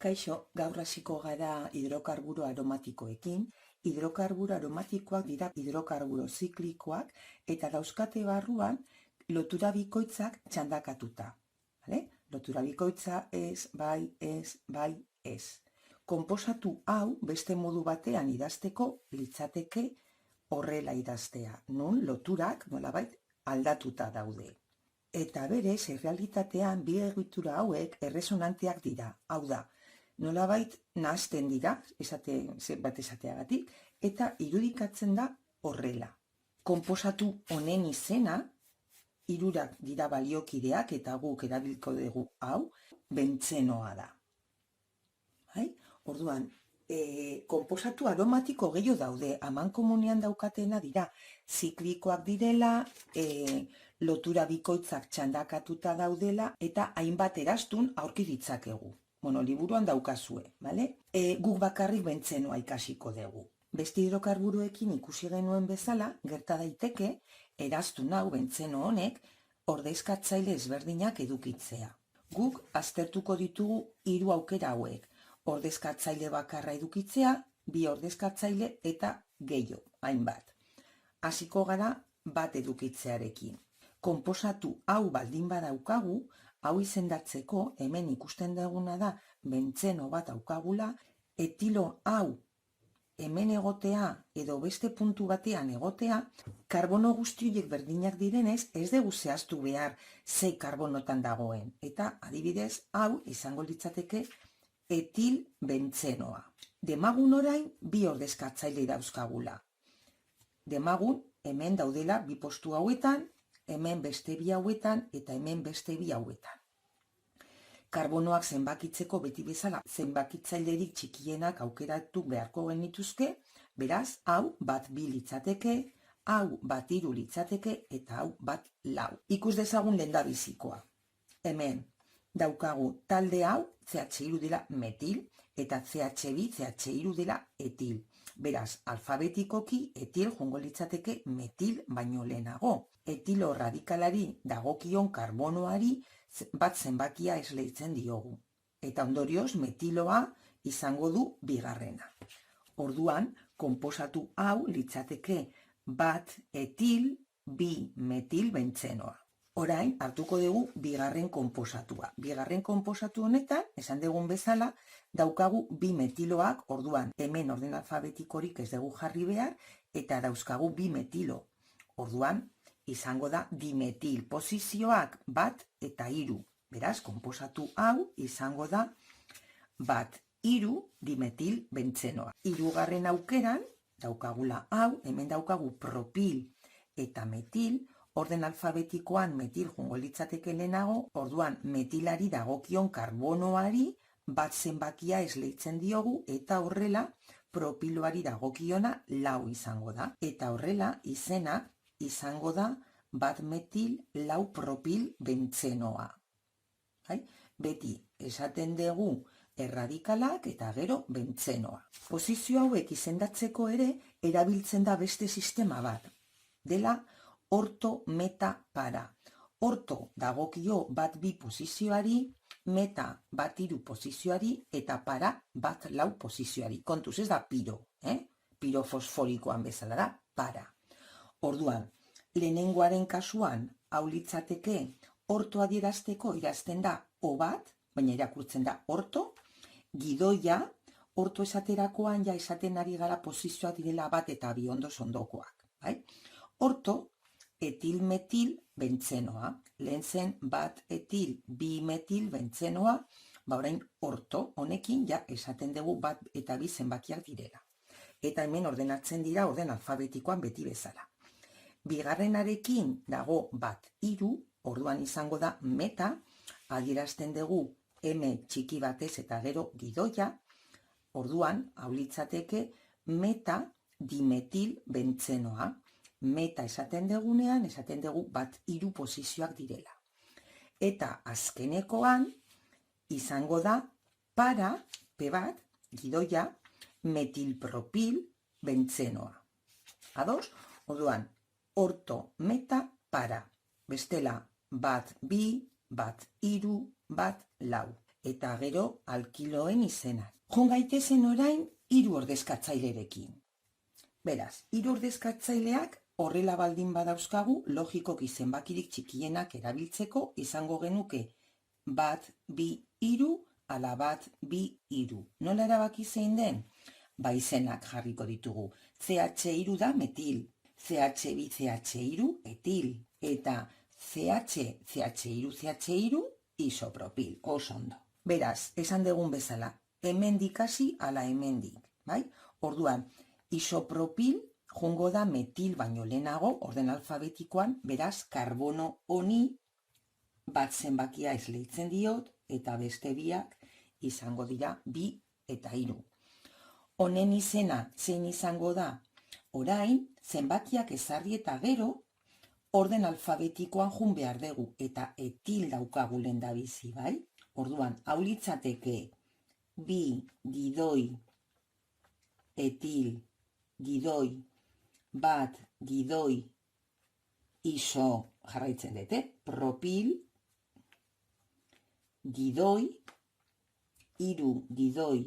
Kaixo, gaur hasiko gara hidrokarburo aromatikoekin. Hidrokarburo aromatikoak dira hidrokarburo ziklikoak eta dauzkate barruan lotura bikoitzak txandakatuta. Vale? Lotura bikoitza ez, bai, ez, bai, ez. Konposatu hau beste modu batean idazteko litzateke horrela idaztea, non loturak nolabait aldatuta daude. Eta berez, errealitatean bi egitura hauek erresonanteak dira. Hau da, nolabait nahasten dira, bat esateagatik, eta irudikatzen da horrela. Konposatu honen izena, hirurak dira baliokideak eta guk erabilko dugu hau, bentzenoa da. Orduan, konposatu aromatiko gehiago daude, amankomunean daukatena dira, ziklikoak direla, lotura bikoitzak txandakatuta daudela, eta hainbat eraztun aurki ditzakegu. Liburuan daukazue, bale? Guk bakarrik bentzenoa ikasiko dugu. Beste hidrokarburoekin ikusi genuen bezala, gerta daiteke, eraztun hau bentzeno honek, ordezkatzaile ezberdinak edukitzea. Guk aztertuko ditugu 3 aukera hauek. Ordezkatzaile bakarra edukitzea, 2 ordezkatzaile eta gehiago, hainbat. Hasiko gara bat edukitzearekin. Konposatu hau baldin badaukagu, hau izendatzeko hemen ikusten duguna da bentzeno bat daukagula, etilo hau hemen egotea edo beste puntu batean egotea, karbono guztiak berdinak direnez, ez dugu zehaztu behar zei karbonotan dagoen. Eta adibidez, hau izango litzateke etil bentzenoa. Demagun orain 2 ordezkatzaile dauzkagula. Demagun hemen daudela 2 postu hauetan, hemen beste 2 hauetan eta hemen beste 2 hauetan. Karbonoak zenbakitzeko beti bezala zenbakitzailerik txikienak aukeratu beharko genituzke, beraz, hau bat 2 litzateke, hau bat 3 litzateke eta hau bat 4. Ikus dezagun lehendabizikoa. Hemen daukagu talde hau CH3 dela metil eta CH2, CH3 dela etil. Beraz, alfabetikoki etil joango litzateke metil baino lehenago. Etilo radikalari dagokion karbonoari bat zenbakia esleitzen diogu. Eta ondorioz metiloa izango du bigarrena. Orduan, konposatu hau litzateke bat etil, 2 metil bentzenoa. Orain, hartuko dugu bigarren konposatua. Bigarren konposatu honetan, esan dugun bezala, daukagu 2 metiloak, orduan, hemen orden alfabetikorik ez dugu jarri behar, eta dauzkagu 2 metilo. Orduan, izango da dimetil posizioak bat eta 3. Beraz, konposatu hau izango da bat 3 dimetil bentzenoa. 3. aukeran, daukagula hau, hemen daukagu propil eta metil, orden alfabetikoan metil joango litzateke lehenago, orduan metilari dagokion karbonoari bat zenbakia esleitzen diogu eta horrela propiloari dagokiona 4 izango da. Eta horrela izena izango da bat metil 4 propil bentzenoa. Beti esaten dugu erradikalak eta gero bentzenoa. Posizio hauek izendatzeko ere erabiltzen da beste sistema bat. Dela orto, meta, para. Orto dagokio bat 2 posizioari, meta bat 3 posizioari eta para bat 4 posizioari. Kontuz ez da piro, piro fosforikoan bezala da, para. Orduan, lehenengoaren kasuan, hau litzateke, orto adierazteko idazten da o bat, baina irakurtzen da orto, gidoia, orto esaterakoan ja esaten ari gara posizioak direla bat eta 2 ondokoak. Orto, etil metil bentzenoa. Lehen zen bat etil 2 metil bentzenoa, orain orto honekin ja esaten dugu bat eta 2 zenbakiak direla. Eta hemen ordenatzen dira orden alfabetikoan beti bezala. Bigarrenarekin dago bat 3, orduan izango da meta, adierazten dugu M txiki batez eta gero gidoia, orduan hau litzateke meta dimetil bentzenoa. Meta esaten dugunean, esaten dugu bat 3 posizioak direla. Eta azkenekoan izango da para, P bat, gidoia, metilpropil bentzenoa. Ados? Orduan, orto, meta, para. Bestela, bat 2, bat 3, bat 4. eta gero alkiloen izenak. Joan gaitezen orain 3 ordezkatzailerekin. Beraz, 3 ordezkatzaileak horrela baldin badauzkagu, logikoki zenbakirik txikienak erabiltzeko izango genuke 1, 2, 3, ala 1, 2, 3. Nola erabaki zein den? Ba izenak jarriko ditugu. CH3 da metil, CH2, CH3 etil, eta CH3, CH3 isopropil, oso ondo. Beraz, esan dugun bezala, hemendik hasi ala hemendik, bai? Orduan, isopropil jongo da metil baino lehenago, orden alfabetikoan, beraz, karbono honi bat zenbakia esleitzen diot, eta beste biak izango dira 2 eta 3. Honen izena zein izango da? Orain, zenbakiak ezarri eta gero, orden alfabetikoan jun behar dugu, eta etil daukagu lehendabizi, bai? Orduan, hau litzateke 2 gidoi etil gidoi 1 gidoi iso jarraitzen dute, propil gidoi 3 gidoi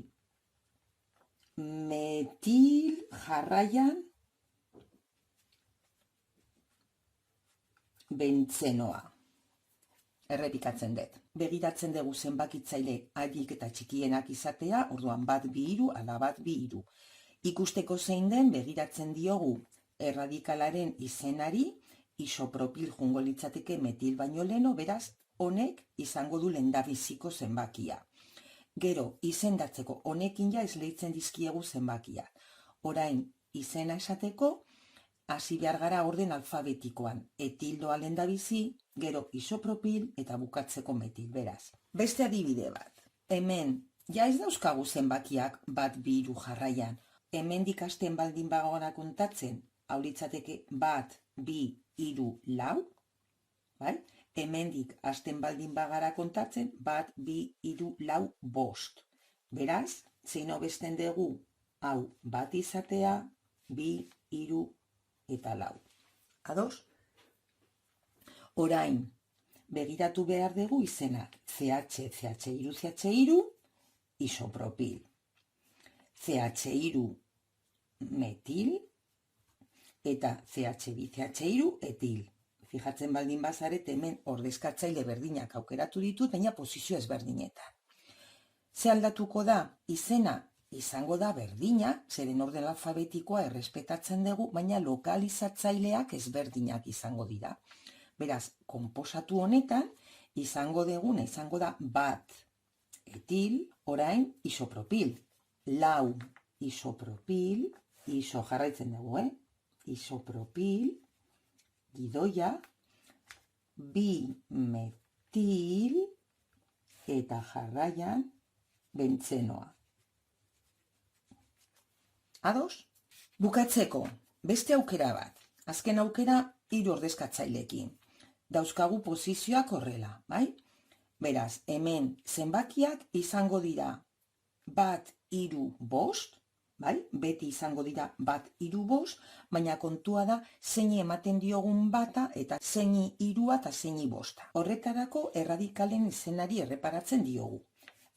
metil jarraian bentzenoa. Errepikatzen dut. Begiratzen dugu zenbakitzaile haiek eta txikienak izatea, orduan 1, 2, 3, ala 1, 2, 3. Ikusteko zein den begiratzen diogu erradikalaren izenari, isopropil jungo litzateke metil baino leno, beraz, honek izango du lehendabiziko zenbakia. Gero, izendatzeko honekin ja esleitzen dizkiegu zenbakia. Orain, izena esateko, hasi behar gara orden alfabetikoan. Etildoa lehendabizi, gero isopropil eta bukatzeko metil, beraz. Beste adibide bat. Hemen, ja ez dauzkagu zenbakiak 1, 2, 3 jarraian. Hemen dikasten baldin bagora kontatzen, hau litzateke 1, 2, 3, 4, bai? Hemendik hasten baldin bagara kontatzen, 1, 2, 3, 4, 5. Beraz, zein hobesten dugu, hau bat izatea, 2, 3 eta 4. Ados? Orain, begiratu behar dugu izenak. CH, CH3, CH3, isopropil. CH3 metil eta CH2, CH3 etil. Fijatzen baldin bazaret hemen ordezkatzaile berdinak aukeratu ditut, baina posizio ezberdinetan. Ze aldatuko da? Izena izango da berdina, zeren orden alfabetikoa errespetatzen dugu, baina lokalizatzaileak ezberdinak izango dira. Beraz, konposatu honetan, izango deguna izango da 1 etil, orain isopropil. 4 isopropil, iso jarraitzen dugu, isopropil, gidoia, 2 metil, eta jarraian bentzenoa. Ados? Bukatzeko, beste aukera bat. Azken aukera 3 ordezkatzailekin. Dauzkagu posizioak horrela, bai? Beraz, hemen zenbakiak izango dira 1, 3, 5, bai? Beti izango dira 1, 3, 5, baina kontua da zeini ematen diogun bata eta zeini 3 eta zeini 5. Horretarako erradikalen izenari erreparatzen diogu.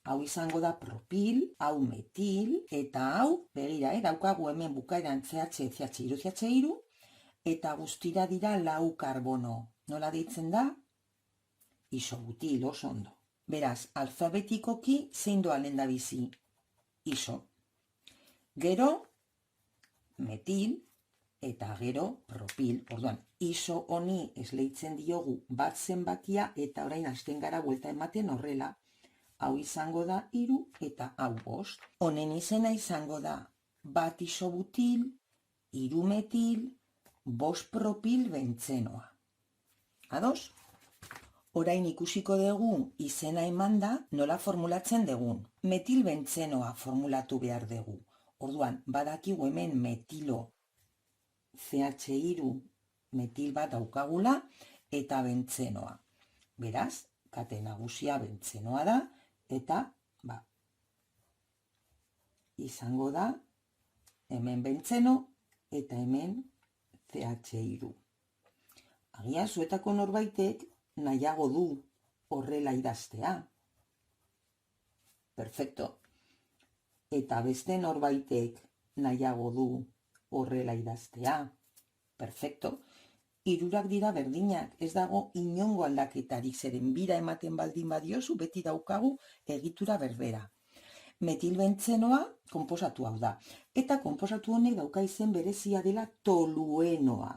Hau izango da propil, hau metil, eta hau, begira, daukagu hemen bukaeran CH, CH3, CH3, eta guztira dira 4 karbono. Nola deitzen da? Isobutil, oso ondo. Beraz, alfabetikoki zein doa lehendabizi? Iso. Gero, metil, eta gero, propil. Orduan, iso honi esleitzen diogu bat zenbakia, eta orain hasten gara buelta ematen horrela. Hau izango da 3 eta hau 5. Honen izena izango da 1 isobutil, 3 metil, 5 propil bentzenoa. Ados? Orain ikusiko dugu izena emanda nola formulatzen dugun. Metil bentzenoa formulatu behar dugu. Orduan, badakigu hemen metilo CH3 metil bat daukagula eta bentzenoa. Beraz, kate nagusia bentzenoa da, eta, izango da, hemen bentzeno, eta hemen CH3. Agian zuetako norbaitek nahiago du horrela idaztea. Perfecto. Eta beste norbaitek nahiago du horrela idaztea. Perfecto. Hirurak dira berdinak, ez dago inongo aldaketarik, zeren bira ematen baldin badiozu, beti daukagu egitura berbera. Metilbentzenoa konposatu hau da. Eta konposatu honek dauka izen berezia dela toluenoa.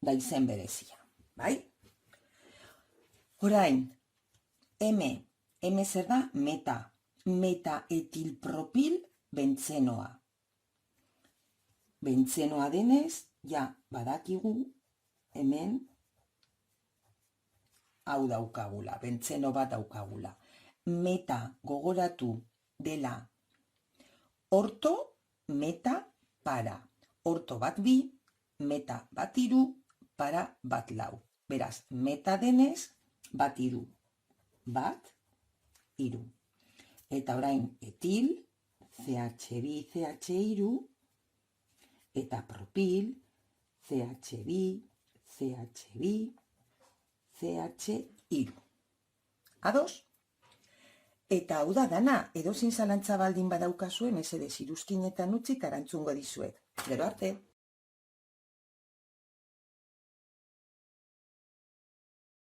Da izen berezia, bai? Orain, M zer da? Metaetilpropil bentzenoa. Bentzenoa denez, ja, badakigu, hemen, hau daukagula, bentzeno bat daukagula. Meta gogoratu dela orto, meta, para. Orto bat bi, meta bat iru, para bat lau. Beraz, meta denez, bat iru. Bat, iru. Eta orain etil, CH2, CH2, eta propil, CH2, CH2, CH2. Ados? Eta hau da dana, edozein zalantza baldin badaukazue, mesedez iruzkinetan utzi eta erantzungo dizuet. Gero arte!